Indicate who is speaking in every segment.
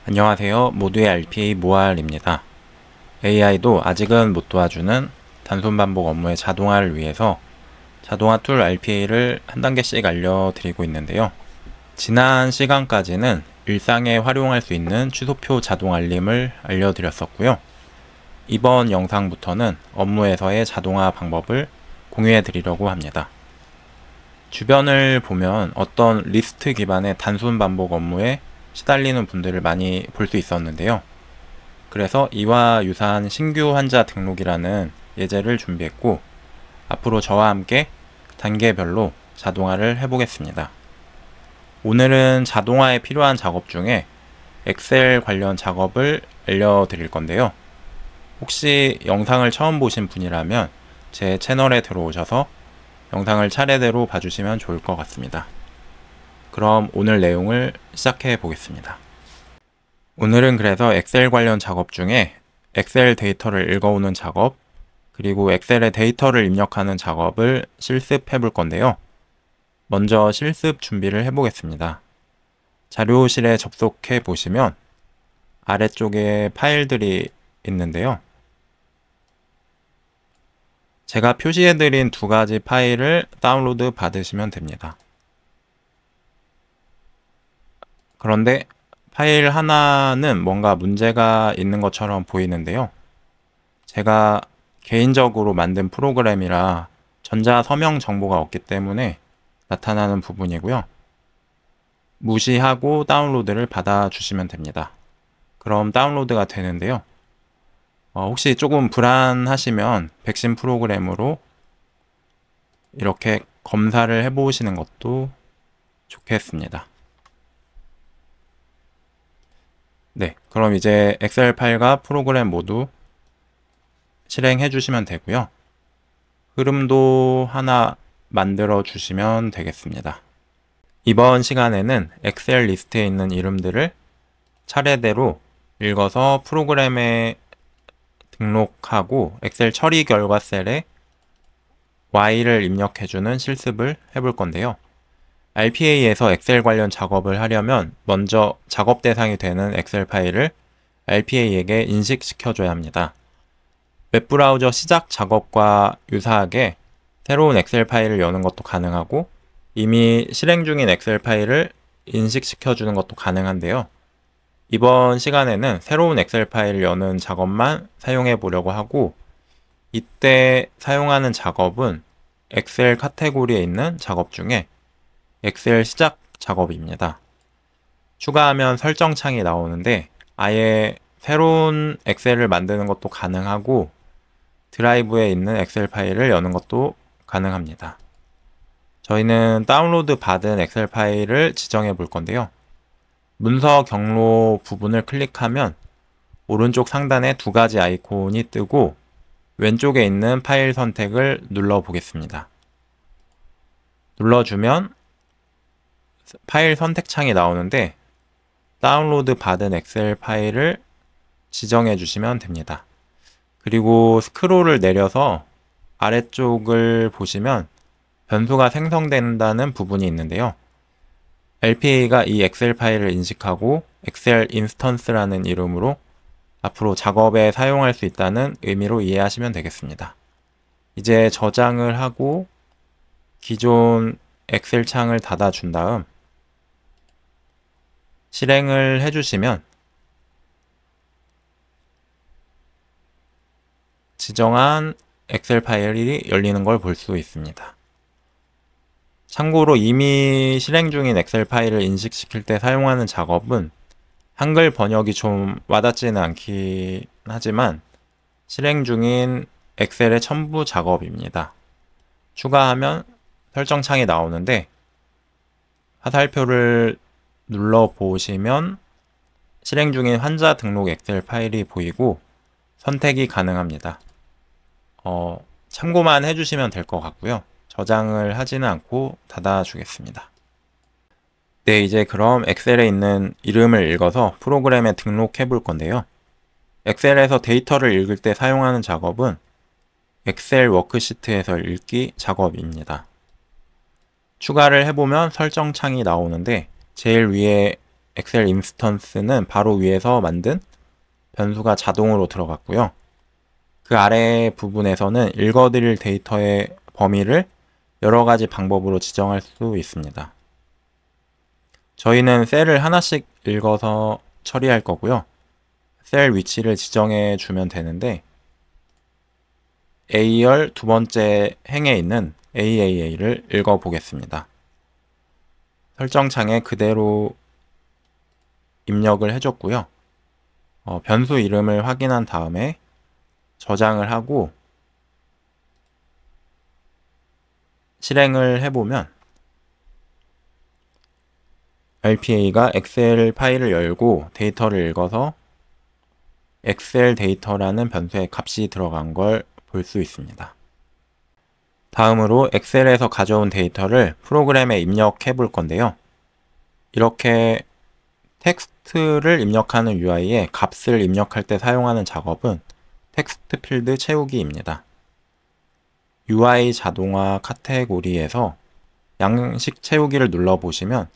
Speaker 1: 안녕하세요. 모두의 RPA 모알입니다. AI도 아직은 못 도와주는 단순 반복 업무의 자동화를 위해서 자동화 툴 RPA를 한 단계씩 알려드리고 있는데요. 지난 시간까지는 일상에 활용할 수 있는 취소표 자동 알림을 알려드렸었고요. 이번 영상부터는 업무에서의 자동화 방법을 공유해 드리려고 합니다. 주변을 보면 어떤 리스트 기반의 단순 반복 업무에 시달리는 분들을 많이 볼 수 있었는데요. 그래서 이와 유사한 신규 환자 등록이라는 예제를 준비했고, 앞으로 저와 함께 단계별로 자동화를 해보겠습니다. 오늘은 자동화에 필요한 작업 중에 엑셀 관련 작업을 알려드릴 건데요. 혹시 영상을 처음 보신 분이라면 제 채널에 들어오셔서 영상을 차례대로 봐주시면 좋을 것 같습니다. 그럼 오늘 내용을 시작해 보겠습니다. 오늘은 그래서 엑셀 관련 작업 중에 엑셀 데이터를 읽어오는 작업, 그리고 엑셀에 데이터를 입력하는 작업을 실습해 볼 건데요. 먼저 실습 준비를 해 보겠습니다. 자료실에 접속해 보시면 아래쪽에 파일들이 있는데요. 제가 표시해 드린 두 가지 파일을 다운로드 받으시면 됩니다. 그런데 파일 하나는 뭔가 문제가 있는 것처럼 보이는데요. 제가 개인적으로 만든 프로그램이라 전자 서명 정보가 없기 때문에 나타나는 부분이고요. 무시하고 다운로드를 받아주시면 됩니다. 그럼 다운로드가 되는데요. 혹시 조금 불안하시면 백신 프로그램으로 이렇게 검사를 해보시는 것도 좋겠습니다. 네, 그럼 이제 엑셀 파일과 프로그램 모두 실행해 주시면 되고요. 흐름도 하나 만들어 주시면 되겠습니다. 이번 시간에는 엑셀 리스트에 있는 이름들을 차례대로 읽어서 프로그램에 등록하고 엑셀 처리 결과 셀에 Y를 입력해 주는 실습을 해볼 건데요. RPA에서 엑셀 관련 작업을 하려면 먼저 작업 대상이 되는 엑셀 파일을 RPA에게 인식시켜줘야 합니다. 웹브라우저 시작 작업과 유사하게 새로운 엑셀 파일을 여는 것도 가능하고 이미 실행 중인 엑셀 파일을 인식시켜주는 것도 가능한데요. 이번 시간에는 새로운 엑셀 파일을 여는 작업만 사용해 보려고 하고, 이때 사용하는 작업은 엑셀 카테고리에 있는 작업 중에 엑셀 시작 작업입니다. 추가하면 설정 창이 나오는데 아예 새로운 엑셀을 만드는 것도 가능하고 드라이브에 있는 엑셀 파일을 여는 것도 가능합니다. 저희는 다운로드 받은 엑셀 파일을 지정해 볼 건데요. 문서 경로 부분을 클릭하면 오른쪽 상단에 두 가지 아이콘이 뜨고 왼쪽에 있는 파일 선택을 눌러 보겠습니다. 눌러주면 파일 선택 창이 나오는데 다운로드 받은 엑셀 파일을 지정해 주시면 됩니다. 그리고 스크롤을 내려서 아래쪽을 보시면 변수가 생성된다는 부분이 있는데요. RPA가 이 엑셀 파일을 인식하고 엑셀 인스턴스라는 이름으로 앞으로 작업에 사용할 수 있다는 의미로 이해하시면 되겠습니다. 이제 저장을 하고 기존 엑셀 창을 닫아준 다음 실행을 해주시면 지정한 엑셀 파일이 열리는 걸 볼 수 있습니다. 참고로 이미 실행 중인 엑셀 파일을 인식시킬 때 사용하는 작업은 한글 번역이 좀 와닿지는 않긴 하지만 실행 중인 엑셀의 첨부 작업입니다. 추가하면 설정 창이 나오는데 화살표를 눌러보시면 실행 중인 환자 등록 엑셀 파일이 보이고 선택이 가능합니다. 참고만 해주시면 될 것 같고요. 저장을 하지는 않고 닫아주겠습니다. 네, 이제 그럼 엑셀에 있는 이름을 읽어서 프로그램에 등록해 볼 건데요. 엑셀에서 데이터를 읽을 때 사용하는 작업은 엑셀 워크시트에서 읽기 작업입니다. 추가를 해보면 설정 창이 나오는데 제일 위에 엑셀 인스턴스는 바로 위에서 만든 변수가 자동으로 들어갔고요. 그 아래 부분에서는 읽어드릴 데이터의 범위를 여러 가지 방법으로 지정할 수 있습니다. 저희는 셀을 하나씩 읽어서 처리할 거고요. 셀 위치를 지정해 주면 되는데 A열 두 번째 행에 있는 AAA를 읽어 보겠습니다. 설정창에 그대로 입력을 해줬고요. 변수 이름을 확인한 다음에 저장을 하고 실행을 해보면 RPA가 엑셀 파일을 열고 데이터를 읽어서 엑셀 데이터라는 변수에 값이 들어간 걸 볼 수 있습니다. 다음으로 엑셀에서 가져온 데이터를 프로그램에 입력해 볼 건데요. 이렇게 텍스트를 입력하는 UI에 값을 입력할 때 사용하는 작업은 텍스트 필드 채우기입니다. UI 자동화 카테고리에서 양식 채우기를 눌러보시면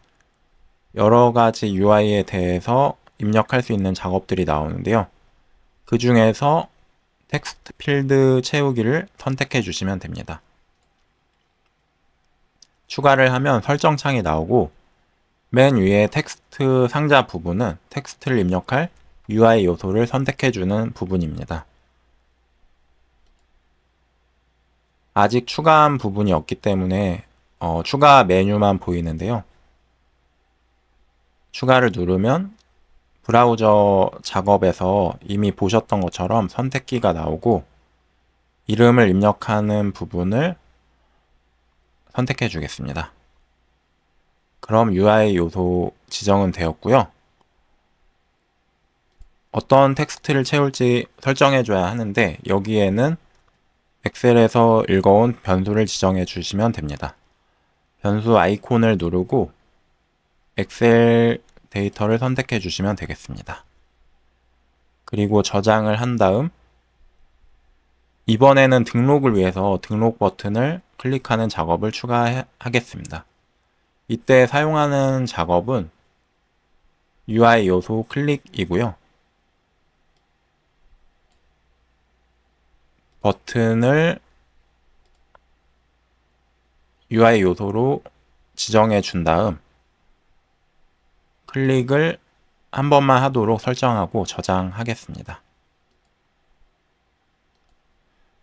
Speaker 1: 여러 가지 UI에 대해서 입력할 수 있는 작업들이 나오는데요. 그 중에서 텍스트 필드 채우기를 선택해 주시면 됩니다. 추가를 하면 설정창이 나오고 맨 위에 텍스트 상자 부분은 텍스트를 입력할 UI 요소를 선택해 주는 부분입니다. 아직 추가한 부분이 없기 때문에 추가 메뉴만 보이는데요. 추가를 누르면 브라우저 작업에서 이미 보셨던 것처럼 선택기가 나오고 이름을 입력하는 부분을 선택해 주겠습니다. 그럼 UI 요소 지정은 되었고요. 어떤 텍스트를 채울지 설정해 줘야 하는데 여기에는 엑셀에서 읽어온 변수를 지정해 주시면 됩니다. 변수 아이콘을 누르고 엑셀 데이터를 선택해 주시면 되겠습니다. 그리고 저장을 한 다음 이번에는 등록을 위해서 등록 버튼을 클릭하는 작업을 추가하겠습니다. 이때 사용하는 작업은 UI 요소 클릭이고요. 버튼을 UI 요소로 지정해 준 다음 클릭을 한 번만 하도록 설정하고 저장하겠습니다.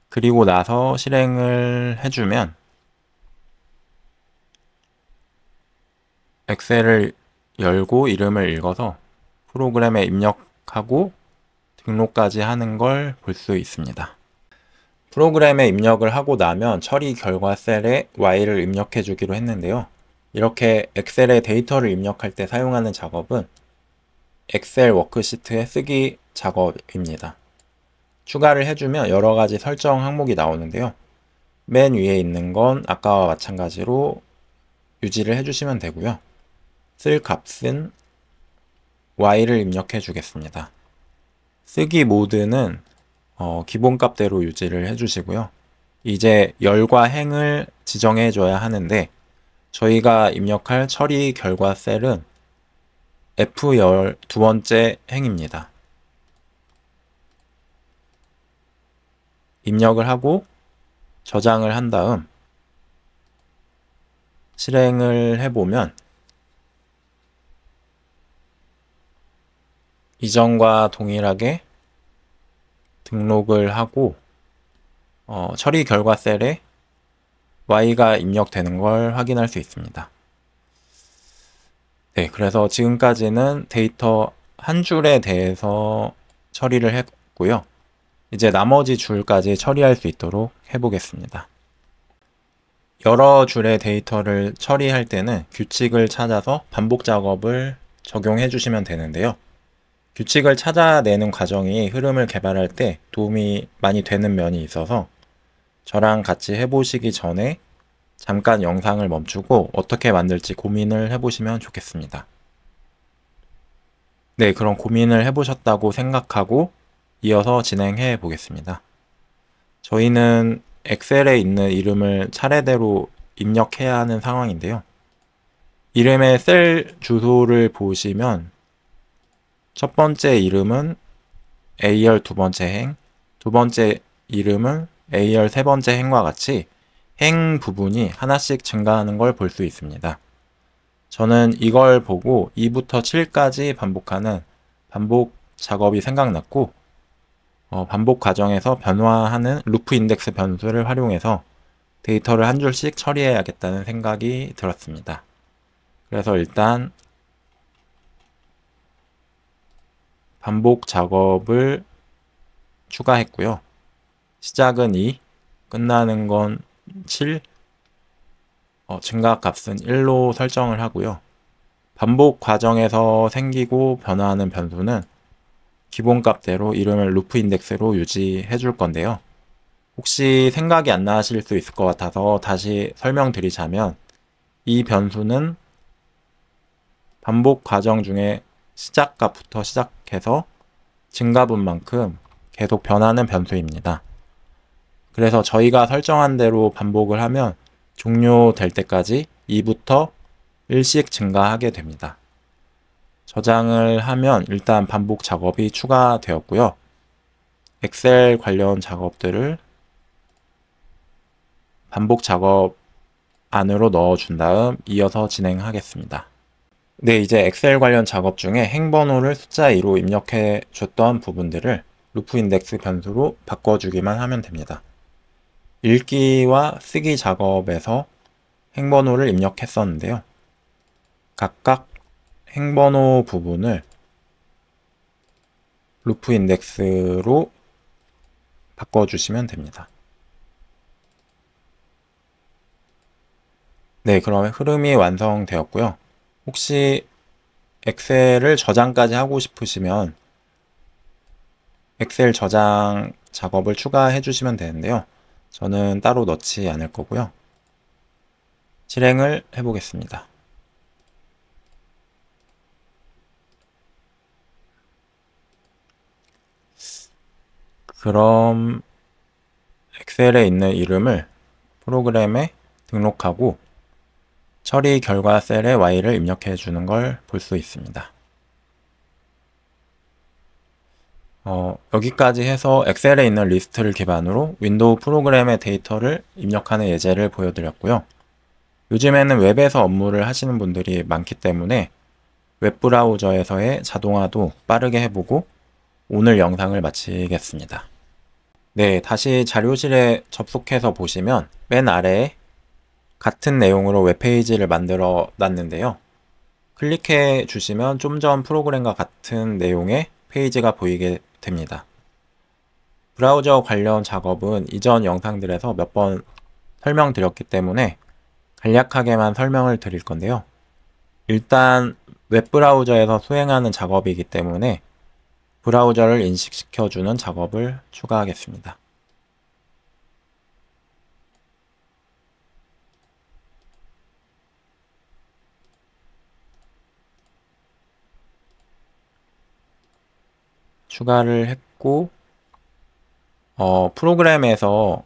Speaker 1: 그리고 나서 실행을 해주면 엑셀을 열고 이름을 읽어서 프로그램에 입력하고 등록까지 하는 걸 볼 수 있습니다. 프로그램에 입력을 하고 나면 처리 결과 셀에 Y를 입력해 주기로 했는데요. 이렇게 엑셀에 데이터를 입력할 때 사용하는 작업은 엑셀 워크시트의 쓰기 작업입니다. 추가를 해주면 여러 가지 설정 항목이 나오는데요. 맨 위에 있는 건 아까와 마찬가지로 유지를 해주시면 되고요. 쓸 값은 Y를 입력해 주겠습니다. 쓰기 모드는 기본값대로 유지를 해주시고요. 이제 열과 행을 지정해 줘야 하는데 저희가 입력할 처리 결과 셀은 F열 두 번째 행입니다. 입력을 하고 저장을 한 다음 실행을 해보면 이전과 동일하게 등록을 하고 처리 결과 셀에 Y가 입력되는 걸 확인할 수 있습니다. 네, 그래서 지금까지는 데이터 한 줄에 대해서 처리를 했고요. 이제 나머지 줄까지 처리할 수 있도록 해보겠습니다. 여러 줄의 데이터를 처리할 때는 규칙을 찾아서 반복 작업을 적용해 주시면 되는데요. 규칙을 찾아내는 과정이 흐름을 개발할 때 도움이 많이 되는 면이 있어서 저랑 같이 해보시기 전에 잠깐 영상을 멈추고 어떻게 만들지 고민을 해보시면 좋겠습니다. 네, 그럼 고민을 해보셨다고 생각하고 이어서 진행해 보겠습니다. 저희는 엑셀에 있는 이름을 차례대로 입력해야 하는 상황인데요. 이름의 셀 주소를 보시면 첫 번째 이름은 A열 두 번째 행, 두 번째 이름은 A열 세 번째 행과 같이 행 부분이 하나씩 증가하는 걸 볼 수 있습니다. 저는 이걸 보고 2부터 7까지 반복하는 반복 작업이 생각났고 반복 과정에서 변화하는 루프 인덱스 변수를 활용해서 데이터를 한 줄씩 처리해야겠다는 생각이 들었습니다. 그래서 일단 반복 작업을 추가했고요. 시작은 2, 끝나는 건 7, 증가값은 1로 설정을 하고요. 반복 과정에서 생기고 변화하는 변수는 기본값대로 이름을 루프 인덱스로 유지해 줄 건데요. 혹시 생각이 안 나실 수 있을 것 같아서 다시 설명드리자면 이 변수는 반복 과정 중에 시작값부터 시작해서 증가분만큼 계속 변하는 변수입니다. 그래서 저희가 설정한 대로 반복을 하면 종료될 때까지 2부터 1씩 증가하게 됩니다. 저장을 하면 일단 반복 작업이 추가되었고요. 엑셀 관련 작업들을 반복 작업 안으로 넣어준 다음 이어서 진행하겠습니다. 네, 이제 엑셀 관련 작업 중에 행번호를 숫자 2로 입력해 줬던 부분들을 루프 인덱스 변수로 바꿔주기만 하면 됩니다. 읽기와 쓰기 작업에서 행번호를 입력했었는데요. 각각 행번호 부분을 루프 인덱스로 바꿔주시면 됩니다. 네, 그러면 흐름이 완성되었고요. 혹시 엑셀을 저장까지 하고 싶으시면 엑셀 저장 작업을 추가해 주시면 되는데요. 저는 따로 넣지 않을 거고요. 실행을 해보겠습니다. 그럼 엑셀에 있는 이름을 프로그램에 등록하고 처리 결과 셀에 Y를 입력해 주는 걸 볼 수 있습니다. 여기까지 해서 엑셀에 있는 리스트를 기반으로 윈도우 프로그램의 데이터를 입력하는 예제를 보여드렸고요. 요즘에는 웹에서 업무를 하시는 분들이 많기 때문에 웹브라우저에서의 자동화도 빠르게 해보고 오늘 영상을 마치겠습니다. 네, 다시 자료실에 접속해서 보시면 맨 아래에 같은 내용으로 웹페이지를 만들어 놨는데요. 클릭해 주시면 좀 전 프로그램과 같은 내용의 페이지가 보이게 됩니다. 브라우저 관련 작업은 이전 영상들에서 몇 번 설명드렸기 때문에 간략하게만 설명을 드릴 건데요. 일단 웹브라우저에서 수행하는 작업이기 때문에 브라우저를 인식시켜주는 작업을 추가하겠습니다. 추가를 했고 프로그램에서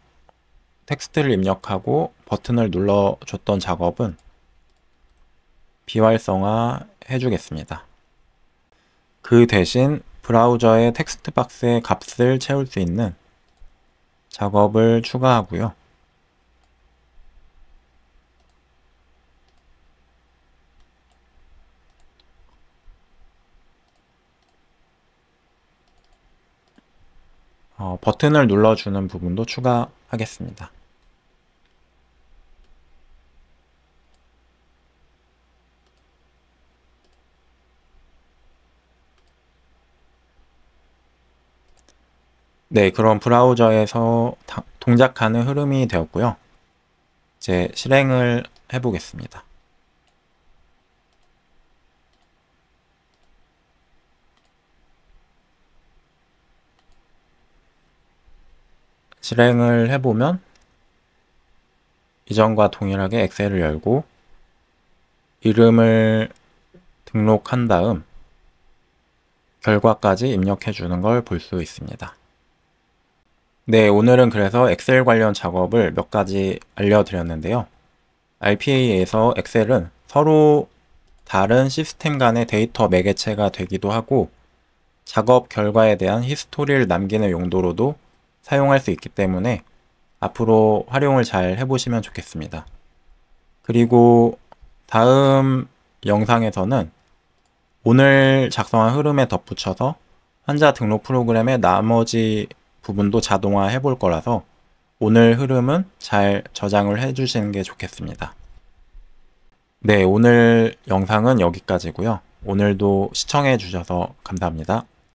Speaker 1: 텍스트를 입력하고 버튼을 눌러줬던 작업은 비활성화 해주겠습니다. 그 대신 브라우저의 텍스트 박스의 값을 채울 수 있는 작업을 추가하고요. 버튼을 눌러주는 부분도 추가하겠습니다. 네, 그럼 브라우저에서 동작하는 흐름이 되었고요. 이제 실행을 해보겠습니다. 실행을 해보면 이전과 동일하게 엑셀을 열고 이름을 등록한 다음 결과까지 입력해 주는 걸 볼 수 있습니다. 네, 오늘은 그래서 엑셀 관련 작업을 몇 가지 알려드렸는데요. RPA에서 엑셀은 서로 다른 시스템 간의 데이터 매개체가 되기도 하고 작업 결과에 대한 히스토리를 남기는 용도로도 사용할 수 있기 때문에 앞으로 활용을 잘 해보시면 좋겠습니다. 그리고 다음 영상에서는 오늘 작성한 흐름에 덧붙여서 환자 등록 프로그램의 나머지 부분도 자동화 해볼 거라서 오늘 흐름은 잘 저장을 해주시는 게 좋겠습니다. 네, 오늘 영상은 여기까지고요. 오늘도 시청해 주셔서 감사합니다.